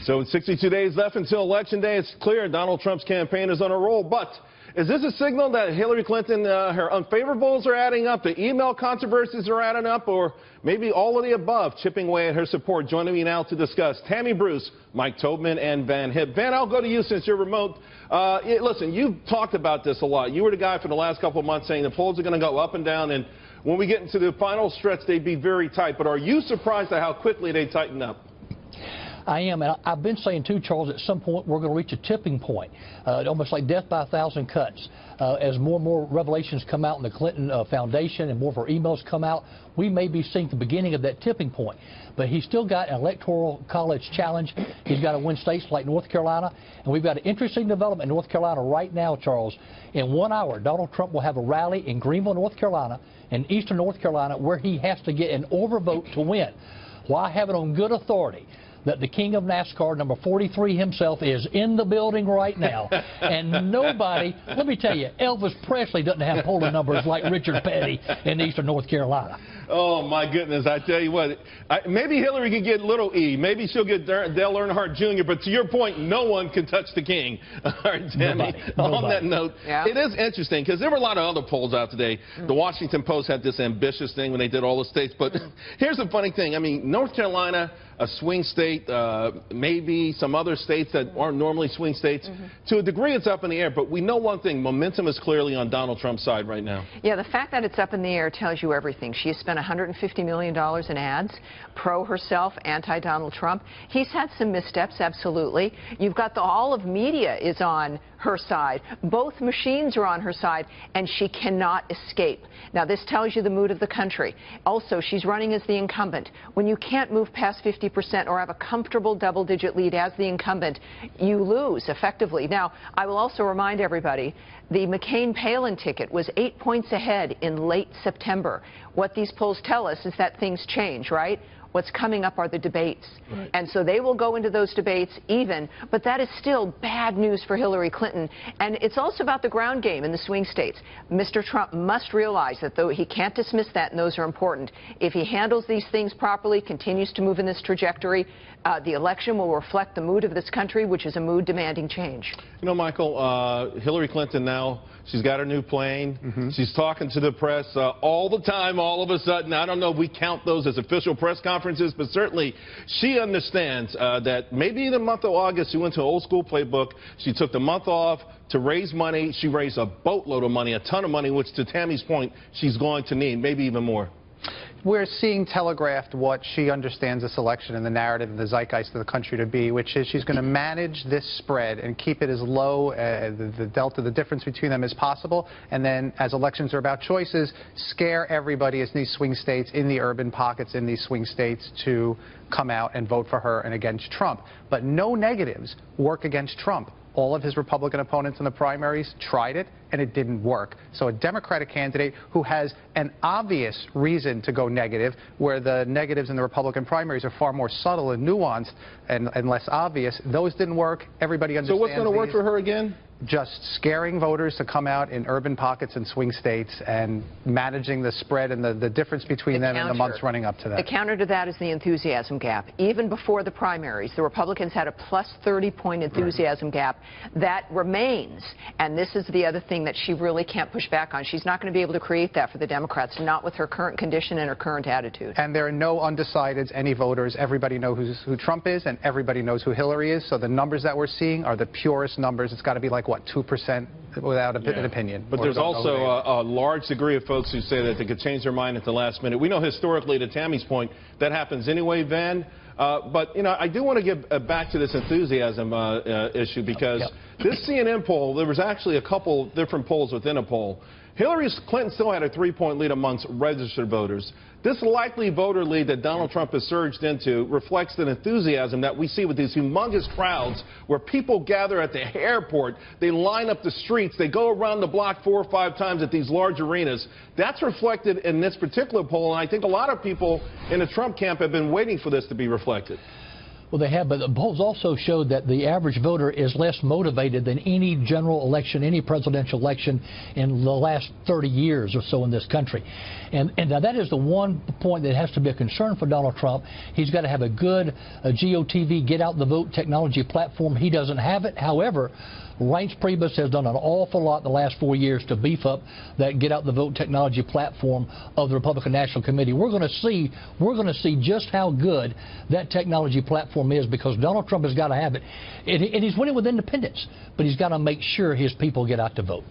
So with 62 days left until Election Day, it's clear Donald Trump's campaign is on a roll. But is this a signal that Hillary Clinton, her unfavorables are adding up, the email controversies are adding up, or maybe all of the above, chipping away at her support? Joining me now to discuss, Tammy Bruce, Mike Tobman, and Van Hipp. Van, I'll go to you since you're remote. Listen, you've talked about this a lot. You were the guy for the last couple of months saying the polls are going to go up and down, and when we get into the final stretch, they'd be very tight. But are you surprised at how quickly they tighten up? I am, and I've been saying too, Charles, at some point we're going to reach a tipping point, almost like death by 1,000 cuts. As more and more revelations come out in the Clinton Foundation and more of her emails come out, we may be seeing the beginning of that tipping point. But he's still got an electoral college challenge. He's got to win states like North Carolina, and we've got an interesting development in North Carolina right now, Charles. In 1 hour, Donald Trump will have a rally in Greenville, North Carolina, and eastern North Carolina, where he has to get an overvote to win. Well, I have it on good authority that the king of NASCAR, number 43 himself, is in the building right now. And nobody, let me tell you, Elvis Presley doesn't have polling numbers like Richard Petty in eastern North Carolina. Oh, my goodness. I tell you what, maybe Hillary could get little E. Maybe she'll get Dale Earnhardt Jr. But to your point, no one can touch the king. All right, Tammy, on that note, it is interesting because there were a lot of other polls out today. The Washington Post had this ambitious thing when they did all the states. But here's the funny thing. I mean, North Carolina, a swing state, maybe some other states that aren't normally swing states. To a degree, it's up in the air. But we know one thing. Momentum is clearly on Donald Trump's side right now. Yeah, the fact that it's up in the air tells you everything. She has spent $150 million in ads, pro herself, anti-Donald Trump. He's had some missteps, absolutely. You've got all of media is on her side. Both machines are on her side, and she cannot escape. Now, this tells you the mood of the country. Also, she's running as the incumbent. When you can't move past 50% or have a comfortable double-digit lead as the incumbent, you lose effectively. Now, I will also remind everybody, the McCain-Palin ticket was 8 points ahead in late September. What these polls tell us is that things change, right? What's coming up are the debates. Right. And so they will go into those debates even, but that is still bad news for Hillary Clinton. And it's also about the ground game in the swing states. Mr. Trump must realize that though he can't dismiss that, and those are important, if he handles these things properly, continues to move in this trajectory, the election will reflect the mood of this country, which is a mood demanding change. You know, Michael, Hillary Clinton now, she's got her new plane. She's talking to the press all the time, all of a sudden. I don't know if we count those as official press conferences, but certainly she understands that maybe in the month of August, she went to an old school playbook. She took the month off to raise money. She raised a boatload of money, a ton of money, which to Tammy's point, she's going to need, maybe even more. We're seeing telegraphed what she understands this election and the narrative and the zeitgeist of the country to be, which is she's going to manage this spread and keep it as low, the delta, the difference between them as possible, and then as elections are about choices, scare everybody in these swing states, in the urban pockets in these swing states, to come out and vote for her and against Trump. But no negatives work against Trump. All of his Republican opponents in the primaries tried it, and it didn't work. So a Democratic candidate who has an obvious reason to go negative, where the negatives in the Republican primaries are far more subtle and nuanced and less obvious, those didn't work. Everybody understands. So what's going to work for her again? Just scaring voters to come out in urban pockets and swing states and managing the spread and the difference between them in the months running up to that. The counter to that is the enthusiasm gap. Even before the primaries, the Republicans had a plus 30-point enthusiasm gap. That remains. And this is the other thing that she really can't push back on. She's not going to be able to create that for the Democrats, not with her current condition and her current attitude. And there are no undecideds, any voters. Everybody knows who Trump is, and everybody knows who Hillary is. So the numbers that we're seeing are the purest numbers. It's got to be like, what, 2% without an opinion. But there's also a large degree of folks who say that they could change their mind at the last minute. We know historically, to Tammy's point, that happens anyway, Van. But, you know, I do want to get back to this enthusiasm issue, because this CNN poll, there was actually a couple different polls within a poll. Hillary Clinton still had a 3-point lead amongst registered voters. This likely voter lead that Donald Trump has surged into reflects the enthusiasm that we see with these humongous crowds where people gather at the airport, they line up the streets, they go around the block 4 or 5 times at these large arenas. That's reflected in this particular poll, and I think a lot of people in the Trump camp have been waiting for this to be reflected. Well, they have, but the polls also showed that the average voter is less motivated than any general election, any presidential election in the last 30 years or so in this country. And now that is the one point that has to be a concern for Donald Trump. He's got to have a good GOTV, get out the vote technology platform. He doesn't have it. However, Reince Priebus has done an awful lot in the last 4 years to beef up that get out the vote technology platform of the Republican National Committee. We're going to see just how good that technology platform is, because Donald Trump has got to have it. And he's winning with independents, but he's got to make sure his people get out to vote.